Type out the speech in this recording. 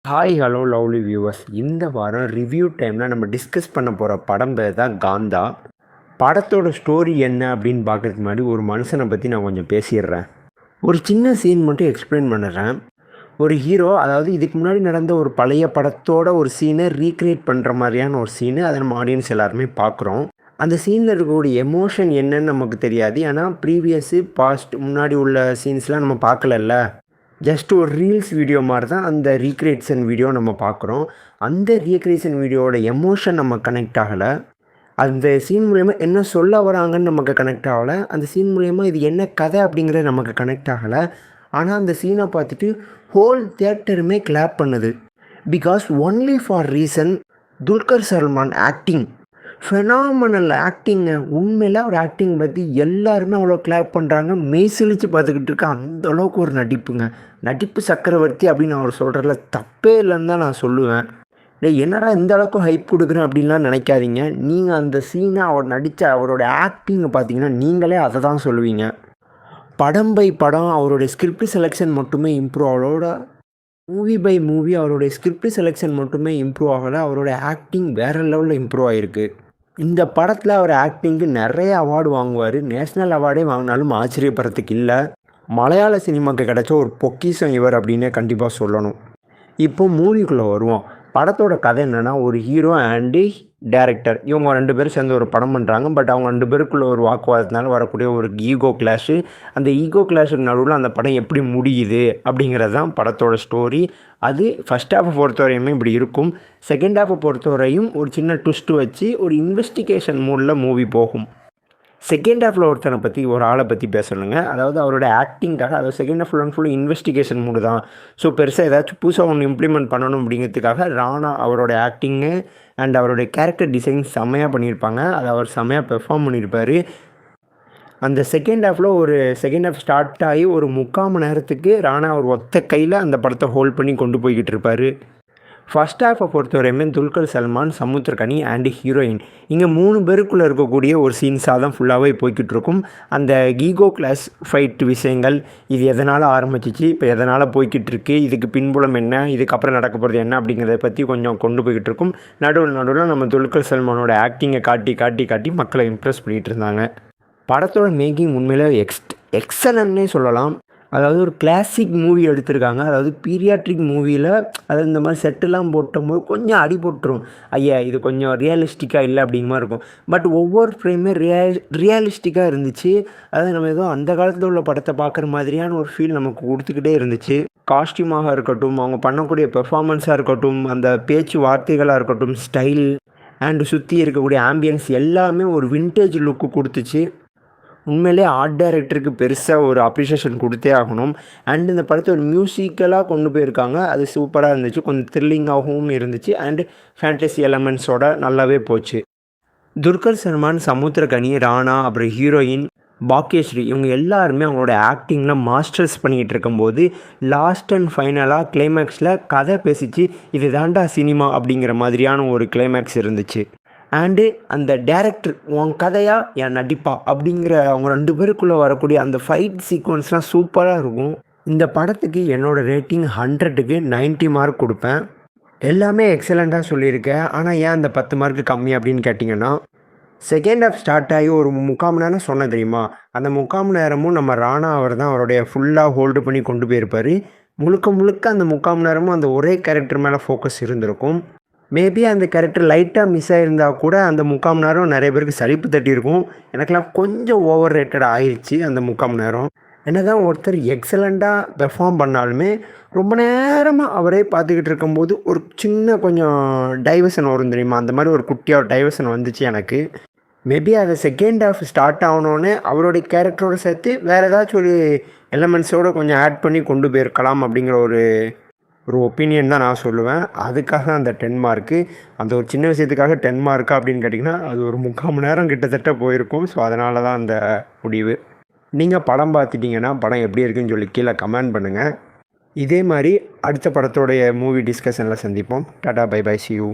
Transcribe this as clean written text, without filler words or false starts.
Hi hello lovely viewers. இந்த வாரம் review டைமில் நம்ம டிஸ்கஸ் பண்ண போகிற படம் பேர் தான் காந்தா. படத்தோட ஸ்டோரி என்ன அப்படின்னு பார்க்குறதுக்கு முன்னாடி ஒரு மனுஷனை பற்றி நான் கொஞ்சம் பேசிடுறேன். ஒரு சின்ன சீன் மட்டும் எக்ஸ்பிளைன் பண்ணுறேன். ஒரு ஹீரோ, அதாவது இதுக்கு முன்னாடி நடந்த ஒரு பழைய படத்தோட ஒரு சீனை ரீக்ரியேட் பண்ணுற மாதிரியான ஒரு சீனு, அதை நம்ம ஆடியன்ஸ் எல்லாருமே பார்க்குறோம். அந்த சீனில் இருக்கக்கூடிய எமோஷன் என்னன்னு நமக்கு தெரியாது. ஏன்னா ப்ரீவியஸு பாஸ்ட் முன்னாடி உள்ள சீன்ஸ்லாம் நம்ம பார்க்கலல்ல. ஜஸ்ட் ஒரு ரீல்ஸ் வீடியோ மாதிரி தான் அந்த ரீக்ரியேஷன் வீடியோ நம்ம பார்க்குறோம். அந்த ரீக்ரியேஷன் வீடியோவோட எமோஷன் நம்ம கனெக்ட் ஆகலை. அந்த சீன் மூலயமா என்ன சொல்ல வராங்கன்னு நமக்கு கனெக்ட் ஆகலை. அந்த சீன் மூலயமா இது என்ன கதை அப்படிங்கிறது நமக்கு கனெக்ட் ஆகலை. ஆனால் அந்த சீனை பார்த்துட்டு ஹோல் தியேட்டருமே கிளாப் பண்ணுது. Because only for reason Dulquer Salmaan acting, phenomenal ஆக்டிங்க. உண்மையில் ஒரு ஆக்டிங் பற்றி எல்லாருமே அவ்வளோ கிளாப் பண்ணுறாங்க. மெய்சிலிச்சு பார்த்துக்கிட்டு இருக்க அந்த அளவுக்கு ஒரு நடிப்புங்க. நடிப்பு சக்கரவர்த்தி அப்படின்னு அவர் சொல்கிறதுல தப்பே இல்லைன்னு தான் நான் சொல்லுவேன். என்னடா இந்த அளவுக்கு ஹைப் கொடுக்குறேன் அப்படின்லாம் நினைக்காதீங்க. நீங்கள் அந்த சீனை அவர் நடித்த அவரோட ஆக்டிங்கை பார்த்தீங்கன்னா நீங்களே அதை தான் சொல்லுவீங்க. படம் பை படம் அவருடைய ஸ்கிரிப்ட் செலெக்ஷன் மட்டுமே இம்ப்ரூவ், அவரோட மூவி பை மூவி அவருடைய ஸ்கிரிப்ட் செலெக்ஷன் மட்டுமே இம்ப்ரூவ் ஆகலை, அவரோட ஆக்டிங் வேறு லெவலில் இம்ப்ரூவ் ஆகிருக்கு. இந்த படத்தில் அவர் ஆக்டிங்கு நிறைய அவார்டு வாங்குவார். நேஷ்னல் அவார்டே வாங்கினாலும் ஆச்சரியப்படுறதுக்கு இல்லை. மலையாள சினிமாவுக்கு கிடைச்ச ஒரு பொக்கிஷம் இவர் அப்படின்னே கண்டிப்பாக சொல்லணும். இப்போ மூவிக்குள்ளே வருவோம். படத்தோட கதை என்னென்னா, ஒரு ஹீரோ அண்டு டேரக்டர் இவங்க 2 பேரும் சேர்ந்து ஒரு படம் பண்ணுறாங்க. பட் அவங்க 2 பேருக்குள்ளே ஒரு வாக்குவாதத்தினால வரக்கூடிய ஒரு ஈகோ கிளாஷு. அந்த ஈகோ கிளாஷுக்கு நடுவில் அந்த படம் எப்படி முடியுது அப்படிங்கிறது தான் படத்தோட ஸ்டோரி. அது ஃபஸ்ட் ஹாஃபை பொறுத்தவரையுமே இப்படி இருக்கும். செகண்ட் ஹாஃபை பொறுத்தவரையும் ஒரு சின்ன ட்விஸ்ட்டு வச்சு ஒரு இன்வெஸ்டிகேஷன் மூடில் மூவி போகும். செகண்ட் ஹாஃபில் ஒருத்தனை பற்றி, ஒரு ஆளை பற்றி பேசணுங்க. அதாவது அவரோட ஆக்டிங்காக, அதாவது செகண்ட் ஹாஃப் ஃபுல் இன்வெஸ்டிகேஷன் மூடு தான். ஸோ பெருசாக ஏதாச்சும் புதுசாக ஒன்று இம்ப்ளிமெண்ட் பண்ணணும் அப்படிங்கிறதுக்காக ராணா அவரோட ஆக்டிங்கு அண்ட் அவருடைய கேரக்டர் டிசைன் செம்மையாக பண்ணியிருப்பாங்க. அதை அவர் செம்மையாக பெர்ஃபார்ம் பண்ணியிருப்பார். அந்த செகண்ட் ஹாஃப் ஸ்டார்ட் ஆகி ஒரு 3/4 மணி நேரத்துக்கு ராணா அவர் ஒத்த கையில் அந்த படத்தை ஹோல்ட் பண்ணி கொண்டு போய்கிட்டு இருப்பார். ஃபஸ்ட் ஹாஃபை பொறுத்தவரையுமே துல்கர் சல்மான், சமுத்திரக்கனி அண்டு ஹீரோயின் இங்கே 3 பேருக்குள்ளே இருக்கக்கூடிய ஒரு சீன்ஸாக தான் ஃபுல்லாகவே போய்கிட்டு இருக்கும். அந்த ஈகோ கிளாஸ் ஃபைட் விஷயங்கள், இது எதனால் ஆரம்பிச்சிச்சு, இப்போ எதனால் போய்கிட்டு இருக்குது, இதுக்கு பின்புலம் என்ன, இதுக்கப்புறம் நடக்க போகிறது என்ன அப்படிங்கிறத பற்றி கொஞ்சம் கொண்டு போய்கிட்டு இருக்கும். நடுவில் நம்ம துல்கர் சல்மானோட ஆக்டிங்கை காட்டி மக்களை இம்ப்ரெஸ் பண்ணிகிட்டு இருந்தாங்க. படத்தோட மேக்கிங் உண்மையிலே எக்ஸலன்ட்னே சொல்லலாம். அதாவது ஒரு கிளாசிக் மூவி எடுத்திருக்காங்க. அதாவது பீரியாட்ரிக் மூவியில், அதாவது இந்த மாதிரி செட்டெல்லாம் போட்டும்போது கொஞ்சம் அடி போட்டுரும். ஐயா இது கொஞ்சம் ரியலிஸ்டிக்காக இல்லை அப்படிங்கிற மாதிரி இருக்கும். பட் ஒவ்வொரு ஃப்ரேமே ரியலிஸ்டிக்காக இருந்துச்சு. அதாவது நம்ம ஏதோ அந்த காலத்தில் உள்ள படத்தை பார்க்குற மாதிரியான ஒரு ஃபீல் நமக்கு கொடுத்துக்கிட்டே இருந்துச்சு. காஸ்டியூமாக இருக்கட்டும், அவங்க பண்ணக்கூடிய பெர்ஃபார்மன்ஸாக இருக்கட்டும், அந்த பேச்சு வார்த்தைகளாக இருக்கட்டும், ஸ்டைல் அண்டு சுற்றி இருக்கக்கூடிய ஆம்பியன்ஸ் எல்லாமே ஒரு வின்டேஜ் லுக்கு கொடுத்துச்சு. உண்மையிலே ஆர்ட் டைரக்டருக்கு பெருசாக ஒரு அப்ரிஷியேஷன் கொடுத்தே ஆகணும். அண்ட் இந்த படத்தை ஒரு மியூசிக்கலாக கொண்டு போயிருக்காங்க. அது சூப்பராக இருந்துச்சு. கொஞ்சம் த்ரில்லிங்காகவும் இருந்துச்சு. அண்டு ஃபேண்டசி எலமெண்ட்ஸோட நல்லாவே போச்சு. துல்கர் சல்மான், சமுத்திரக்கனி, ராணா, அப்புறம் ஹீரோயின் பாக்யஸ்ரீ இவங்க எல்லாருமே அவங்களோட ஆக்டிங்கில் மாஸ்டர்ஸ் பண்ணிக்கிட்டு இருக்கும்போது லாஸ்ட் அண்ட் ஃபைனலாக கிளைமேக்ஸில் கதை பேசிச்சு. இது தாண்டா சினிமா அப்படிங்கிற மாதிரியான ஒரு கிளைமேக்ஸ் இருந்துச்சு. அண்டு அந்த டேரக்டர் உன் கதையா என் நடிப்பா அப்படிங்கிற அவங்க 2 பேருக்குள்ளே வரக்கூடிய அந்த ஃபைட் சீக்வன்ஸ்லாம் சூப்பராக இருக்கும். இந்த படத்துக்கு என்னோடய ரேட்டிங் 100க்கு 90 மார்க் கொடுப்பேன். எல்லாமே எக்ஸலண்ட்டாக சொல்லியிருக்கேன். ஆனால் ஏன் அந்த 10 மார்க்கு கம்மி அப்படின்னு கேட்டிங்கன்னா, செகண்ட் ஹாஃப் ஸ்டார்ட் ஆகி ஒரு 3/4 மணி நேரம் சொன்னேன் தெரியுமா, அந்த 3/4 மணி நேரமும் நம்ம ராணா அவர் தான் அவருடைய ஃபுல்லாக ஹோல்டு பண்ணி கொண்டு போயிருப்பார். முழுக்க அந்த 3/4 மணி நேரமும் அந்த ஒரே கேரக்டர் மேலே ஃபோக்கஸ் இருந்திருக்கும். மேபி அந்த கேரக்டர் லைட்டாக மிஸ் ஆகிருந்தால் கூட அந்த 3/4 மணி நேரம் நிறைய பேருக்கு சலிப்பு தட்டியிருக்கும். எனக்கெல்லாம் கொஞ்சம் ஓவர் ரேட்டட் ஆயிடுச்சு அந்த 3/4 மணி நேரம். என்ன தான் ஒருத்தர் எக்ஸலண்ட்டாக பெர்ஃபார்ம் பண்ணாலுமே ரொம்ப நேரமாக அவரே பார்த்துக்கிட்டு இருக்கும்போது ஒரு சின்ன கொஞ்சம் டைவர்ஷன் வரும் தெரியுமா, அந்த மாதிரி ஒரு குட்டியாக டைவர்ஷன் வந்துச்சு எனக்கு. மேபி அதை செகண்ட் ஹாஃப் ஸ்டார்ட் ஆகணுன்னு அவருடைய கேரக்டரோடு சேர்த்து வேறு ஏதாச்சும் ஒரு எலமெண்ட்ஸோடு கொஞ்சம் ஆட் பண்ணி கொண்டு போயிருக்கலாம் அப்படிங்கிற ஒரு ஒப்பீனியன் தான் நான் சொல்லுவேன். அதுக்காக அந்த 10 மார்க்கு, அந்த ஒரு சின்ன விஷயத்துக்காக 10 மார்க்கா அப்படின்னு கேட்டிங்கன்னா அது ஒரு 3/4 மணி நேரம் கிட்டத்தட்ட போயிருக்கும். ஸோ அதனால தான் அந்த முடிவு. நீங்கள் படம் பார்த்துட்டிங்கன்னா படம் எப்படி இருக்குன்னு சொல்லி கீழே கமெண்ட் பண்ணுங்கள். இதே மாதிரி அடுத்த படத்தோடைய மூவி டிஸ்கஷனில் சந்திப்போம். டாடா, பை பை, சி யூ.